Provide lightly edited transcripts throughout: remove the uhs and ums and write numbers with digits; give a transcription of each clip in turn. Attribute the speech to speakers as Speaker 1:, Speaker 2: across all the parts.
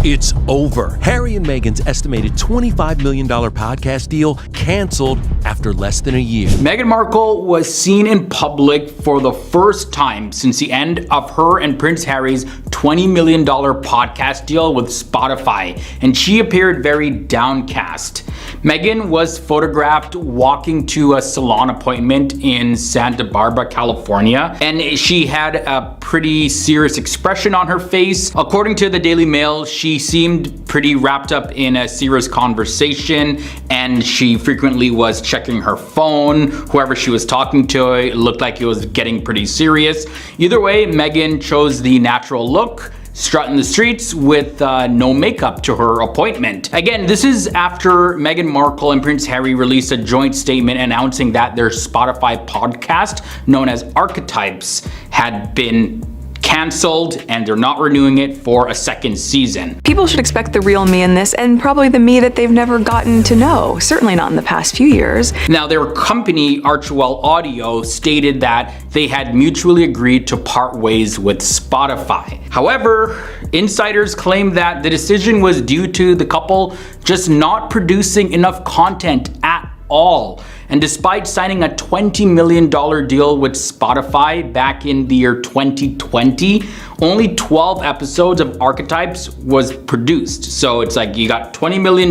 Speaker 1: It's over. Harry and Meghan's estimated $25 million podcast deal canceled after less than a year.
Speaker 2: Meghan Markle was seen in public for the first time since the end of her and Prince Harry's $20 million podcast deal with Spotify, and she appeared very downcast. Meghan was photographed walking to a salon appointment in Santa Barbara, California, and she had a pretty serious expression on her face. According to the Daily Mail, she seemed pretty wrapped up in a serious conversation, and she frequently was checking her phone. Whoever she was talking to, it looked like it was getting pretty serious. Either way, Meghan chose the natural look, strutting the streets with no makeup to her appointment. Again, this is after Meghan Markle and Prince Harry released a joint statement announcing that their Spotify podcast, known as Archetypes, had been canceled and they're not renewing it for a second season.
Speaker 3: People should expect the real me in this, and probably the me that they've never gotten to know, certainly not in the past few years.
Speaker 2: Now, their company, Archewell Audio, stated that they had mutually agreed to part ways with Spotify. However, insiders claim that the decision was due to the couple just not producing enough content at all. And despite signing a $20 million deal with Spotify back in the year 2020, only 12 episodes of Archetypes was produced. So it's like you got $20 million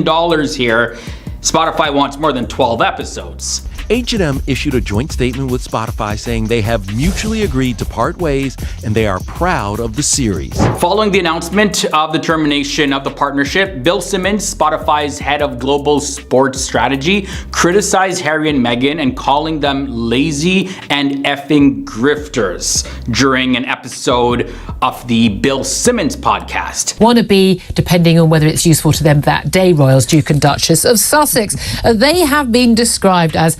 Speaker 2: here. Spotify wants more than 12 episodes.
Speaker 1: H&M issued a joint statement with Spotify saying they have mutually agreed to part ways and they are proud of the series.
Speaker 2: Following the announcement of the termination of the partnership, Bill Simmons, Spotify's head of global sports strategy, criticized Harry and Meghan and calling them lazy and effing grifters during an episode of the Bill Simmons podcast.
Speaker 4: Wannabe, depending on whether it's useful to them that day, Royals, Duke and Duchess of Sussex. They have been described as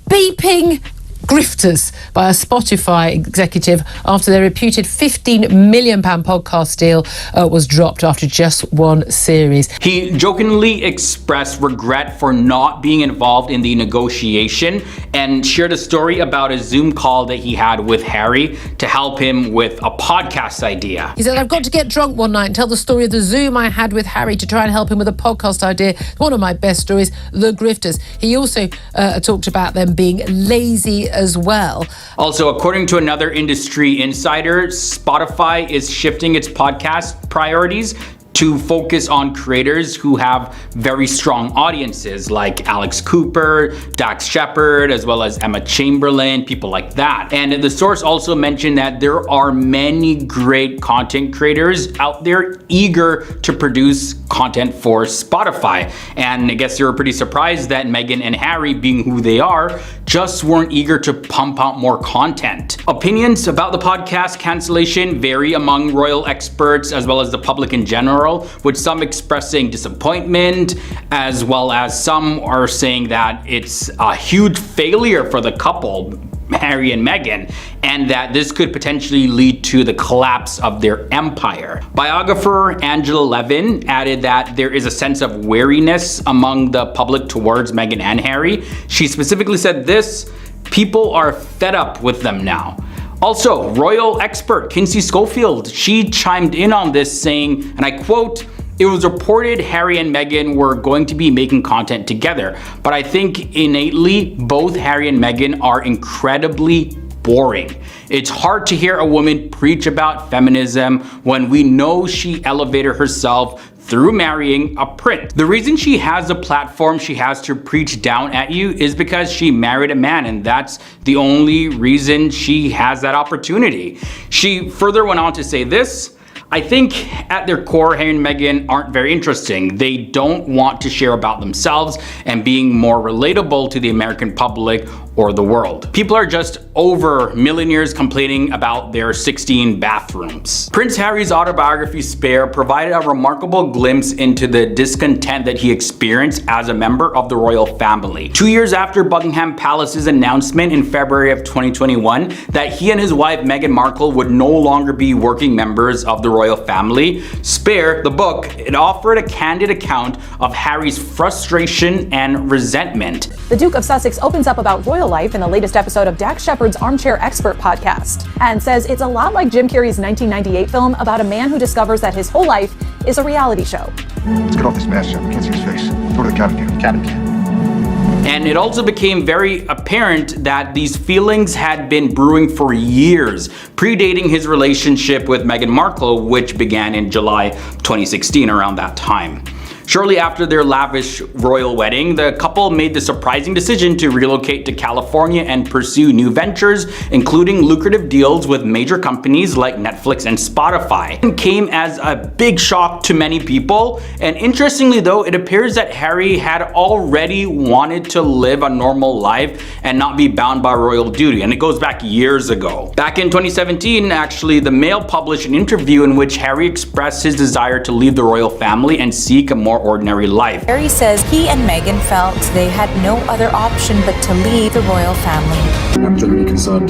Speaker 4: beeping grifters by a Spotify executive after their reputed £15 million podcast deal was dropped after just one series.
Speaker 2: He jokingly expressed regret for not being involved in the negotiation and shared a story about a Zoom call that he had with Harry to help him with a podcast idea.
Speaker 4: He said, "I've got to get drunk one night and tell the story of the Zoom I had with Harry to try and help him with a podcast idea. One of my best stories, The Grifters." He also talked about them being lazy as well.
Speaker 2: Also, according to another industry insider, Spotify is shifting its podcast priorities to focus on creators who have very strong audiences like Alex Cooper, Dax Shepard, as well as Emma Chamberlain, people like that. And the source also mentioned that there are many great content creators out there eager to produce content for Spotify. And I guess they were pretty surprised that Meghan and Harry, being who they are, just weren't eager to pump out more content. Opinions about the podcast cancellation vary among royal experts as well as the public in general, with some expressing disappointment, as well as some are saying that it's a huge failure for the couple, Harry and Meghan, and that this could potentially lead to the collapse of their empire. Biographer Angela Levin added that there is a sense of wariness among the public towards Meghan and Harry. She specifically said this: "People are fed up with them now." Also, royal expert Kinsey Schofield, she chimed in on this saying, and I quote, "It was reported Harry and Meghan were going to be making content together, but I think innately both Harry and Meghan are incredibly boring. It's hard to hear a woman preach about feminism when we know she elevated herself through marrying a prince. The reason she has the platform she has to preach down at you is because she married a man, and that's the only reason she has that opportunity." She further went on to say this: "I think at their core, Harry and Meghan aren't very interesting. They don't want to share about themselves and being more relatable to the American public or the world. People are just over millionaires complaining about their 16 bathrooms." Prince Harry's autobiography Spare provided a remarkable glimpse into the discontent that he experienced as a member of the royal family. 2 years after Buckingham Palace's announcement in February of 2021 that he and his wife Meghan Markle would no longer be working members of the royal family, Spare, the book, it offered a candid account of Harry's frustration and resentment.
Speaker 5: The Duke of Sussex opens up about royal royal life in the latest episode of Dax Shepard's Armchair Expert podcast, and says it's a lot like Jim Carrey's 1998 film about a man who discovers that his whole life is a reality show.
Speaker 6: Let's get off this mask, Jeff. I can't see his face. Go to the cabin. Cabin.
Speaker 2: And it also became very apparent that these feelings had been brewing for years, predating his relationship with Meghan Markle, which began in July 2016, around that time. Shortly after their lavish royal wedding, the couple made the surprising decision to relocate to California and pursue new ventures, including lucrative deals with major companies like Netflix and Spotify. It came as a big shock to many people, and interestingly though, it appears that Harry had already wanted to live a normal life and not be bound by royal duty, and it goes back years ago. Back in 2017, actually, the Mail published an interview in which Harry expressed his desire to leave the royal family and seek a more ordinary life.
Speaker 7: Harry says he and Meghan felt they had no other option but to leave the royal family.
Speaker 6: I'm genuinely concerned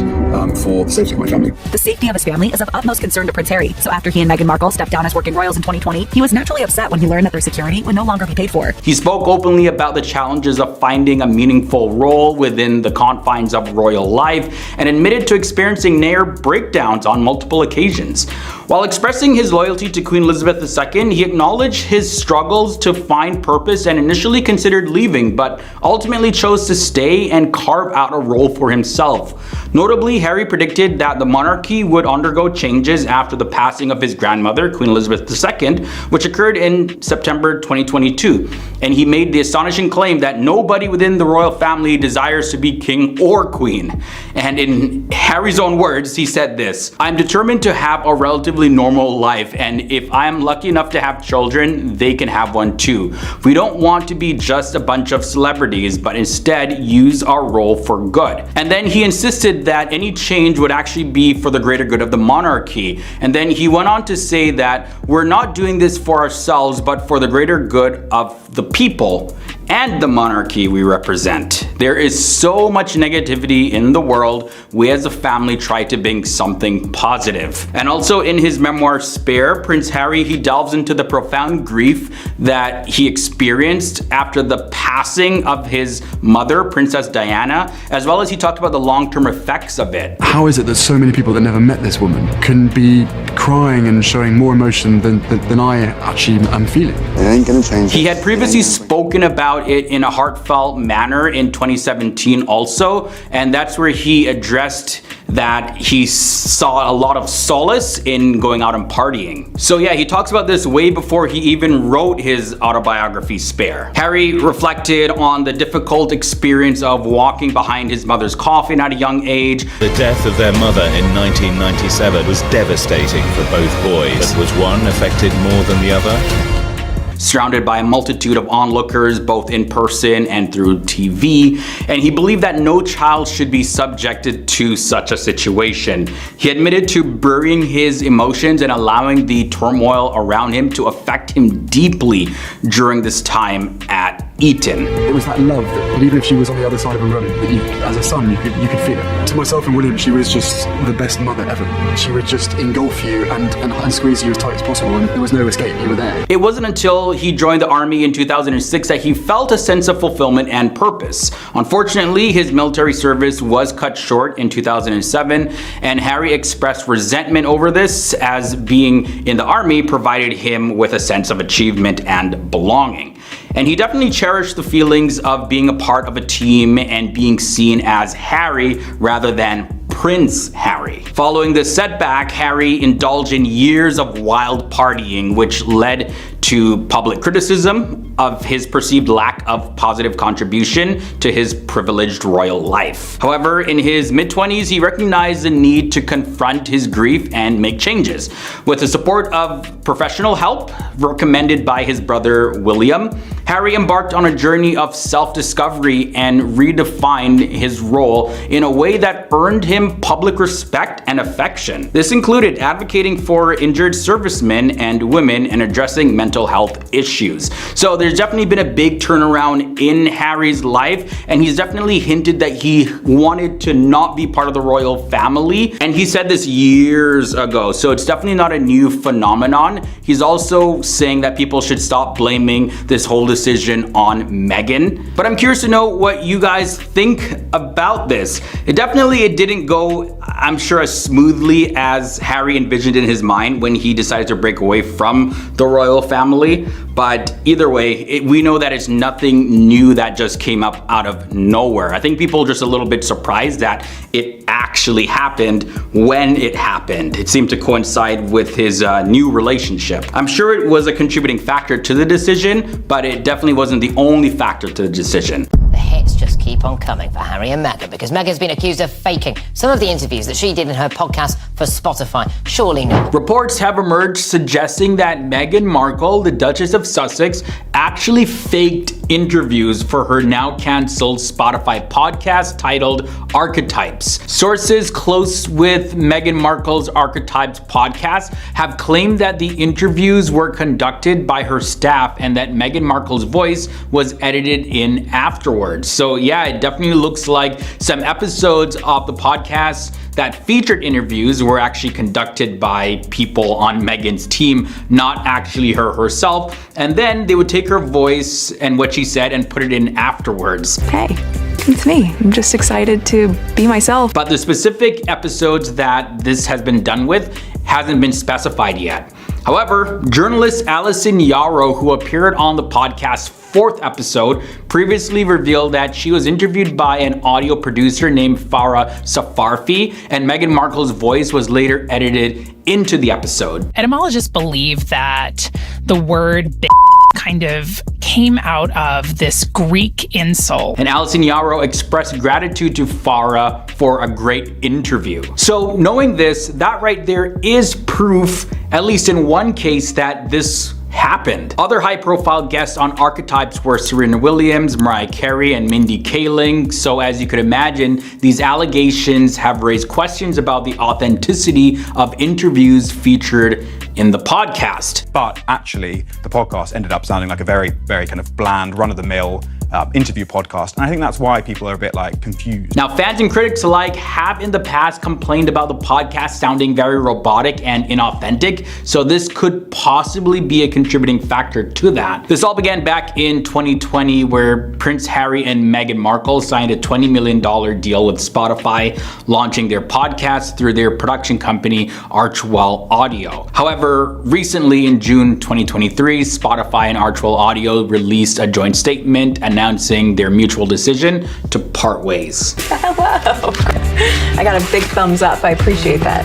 Speaker 6: for the safety of my family.
Speaker 8: The safety of his family is of utmost concern to Prince Harry. So after he and Meghan Markle stepped down as working royals in 2020, he was naturally upset when he learned that their security would no longer be paid for.
Speaker 2: He spoke openly about the challenges of finding a meaningful role within the confines of royal life and admitted to experiencing near breakdowns on multiple occasions. While expressing his loyalty to Queen Elizabeth II, he acknowledged his struggles to find purpose and initially considered leaving, but ultimately chose to stay and carve out a role for himself. Notably, Harry predicted that the monarchy would undergo changes after the passing of his grandmother, Queen Elizabeth II, which occurred in September 2022. And he made the astonishing claim that nobody within the royal family desires to be king or queen. And in Harry's own words, he said this: "I'm determined to have a relatively normal life, and if I'm lucky enough to have children, they can have one too. We don't want to be just a bunch of celebrities, but instead use our role for good." And then he insisted that any change would actually be for the greater good of the monarchy. And then he went on to say that we're not doing this for ourselves, but for the greater good of the people and the monarchy we represent. There is so much negativity in the world. We as a family try to bring something positive. And also in his memoir Spare, Prince Harry, he delves into the profound grief that he experienced after the passing of his mother, Princess Diana, as well as he talked about the long-term effects of it.
Speaker 9: How is it that so many people that never met this woman can be crying and showing more emotion than I actually am feeling?
Speaker 6: It ain't gonna change.
Speaker 2: He had previously spoken about it in a heartfelt manner in 2017 also, and that's where he addressed that he saw a lot of solace in going out and partying. So yeah, he talks about this way before he even wrote his autobiography Spare. Harry reflected on the difficult experience of walking behind his mother's coffin at a young age.
Speaker 10: The death of their mother in 1997 was devastating for both boys, but was one affected more than the other?
Speaker 2: Surrounded by a multitude of onlookers, both in person and through TV, and he believed that no child should be subjected to such a situation. He admitted to burying his emotions and allowing the turmoil around him to affect him deeply during this time at Eton.
Speaker 9: It was that love that even if she was on the other side of a room, that you, as a son, you could feel it. To myself and William, she was just the best mother ever. She would just engulf you and squeeze you as tight as possible, and there was no escape. You were there.
Speaker 2: It wasn't until he joined the army in 2006 that he felt a sense of fulfillment and purpose. Unfortunately, his military service was cut short in 2007, and Harry expressed resentment over this, as being in the army provided him with a sense of achievement and belonging. And he definitely cherished the feelings of being a part of a team and being seen as Harry rather than Prince Harry. Following this setback, Harry indulged in years of wild partying, which led to public criticism of his perceived lack of positive contribution to his privileged royal life. However, in his mid-20s, he recognized the need to confront his grief and make changes. With the support of professional help recommended by his brother William, Harry embarked on a journey of self-discovery and redefined his role in a way that earned him claim public respect and affection. This included advocating for injured servicemen and women and addressing mental health issues. So there's definitely been a big turnaround in Harry's life, and he's definitely hinted that he wanted to not be part of the royal family, and he said this years ago, so it's definitely not a new phenomenon. He's also saying that people should stop blaming this whole decision on Meghan. But I'm curious to know what you guys think about this. It didn't go, I'm sure, as smoothly as Harry envisioned in his mind when he decided to break away from the royal family. But either way, we know that it's nothing new that just came up out of nowhere. I think people are just a little bit surprised that it actually happened when it happened. It seemed to coincide with his new relationship. I'm sure it was a contributing factor to the decision, but it definitely wasn't the only factor to the decision.
Speaker 11: The hits just keep on coming for Harry and Meghan because Meghan's been accused of faking some of the interviews that she did in her podcast for Spotify. Surely not.
Speaker 2: Reports have emerged suggesting that Meghan Markle, the Duchess of Sussex, actually faked interviews for her now cancelled Spotify podcast titled Archetypes. Sources close with Meghan Markle's Archetypes podcast have claimed that the interviews were conducted by her staff and that Meghan Markle's voice was edited in afterwards. So yeah, it definitely looks like some episodes of the podcast that featured interviews were actually conducted by people on Meghan's team, not actually her herself. And then they would take her voice and what she said and put it in afterwards.
Speaker 3: Hey, it's me. I'm just excited to be myself.
Speaker 2: But the specific episodes that this has been done with hasn't been specified yet. However, journalist Alison Yarrow, who appeared on the podcast's 4th episode, previously revealed that she was interviewed by an audio producer named Farah Safarfi, and Meghan Markle's voice was later edited into the episode.
Speaker 12: Etymologists believe that the word kind of came out of this Greek insult.
Speaker 2: And Alison Yarrow expressed gratitude to Farah for a great interview. So knowing this, that right there is proof, at least in one case, that this happened. Other high-profile guests on Archetypes were Serena Williams, Mariah Carey, and Mindy Kaling. So as you could imagine, these allegations have raised questions about the authenticity of interviews featured in the podcast.
Speaker 13: But actually, the podcast ended up sounding like a very, very kind of bland, run-of-the-mill interview podcast. And I think that's why people are a bit confused.
Speaker 2: Now, fans and critics alike have in the past complained about the podcast sounding very robotic and inauthentic. So this could possibly be a contributing factor to that. This all began back in 2020 where Prince Harry and Meghan Markle signed a $20 million deal with Spotify, launching their podcast through their production company, Archwell Audio. However, recently in June 2023, Spotify and Archwell Audio released a joint statement announcing their mutual decision to part ways.
Speaker 5: Whoa. I got a big thumbs up. I appreciate that.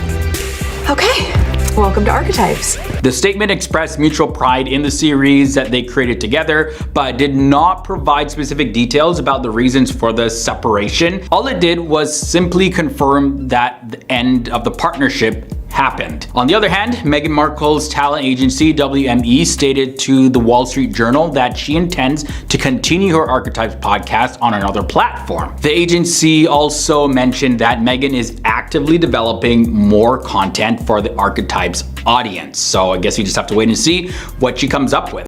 Speaker 3: Okay, welcome to Archetypes.
Speaker 2: The statement expressed mutual pride in the series that they created together, but did not provide specific details about the reasons for the separation. All it did was simply confirm that the end of the partnership happened. On the other hand, Meghan Markle's talent agency, WME, stated to the Wall Street Journal that she intends to continue her Archetypes podcast on another platform. The agency also mentioned that Meghan is actively developing more content for the Archetypes audience. So I guess you just have to wait and see what she comes up with.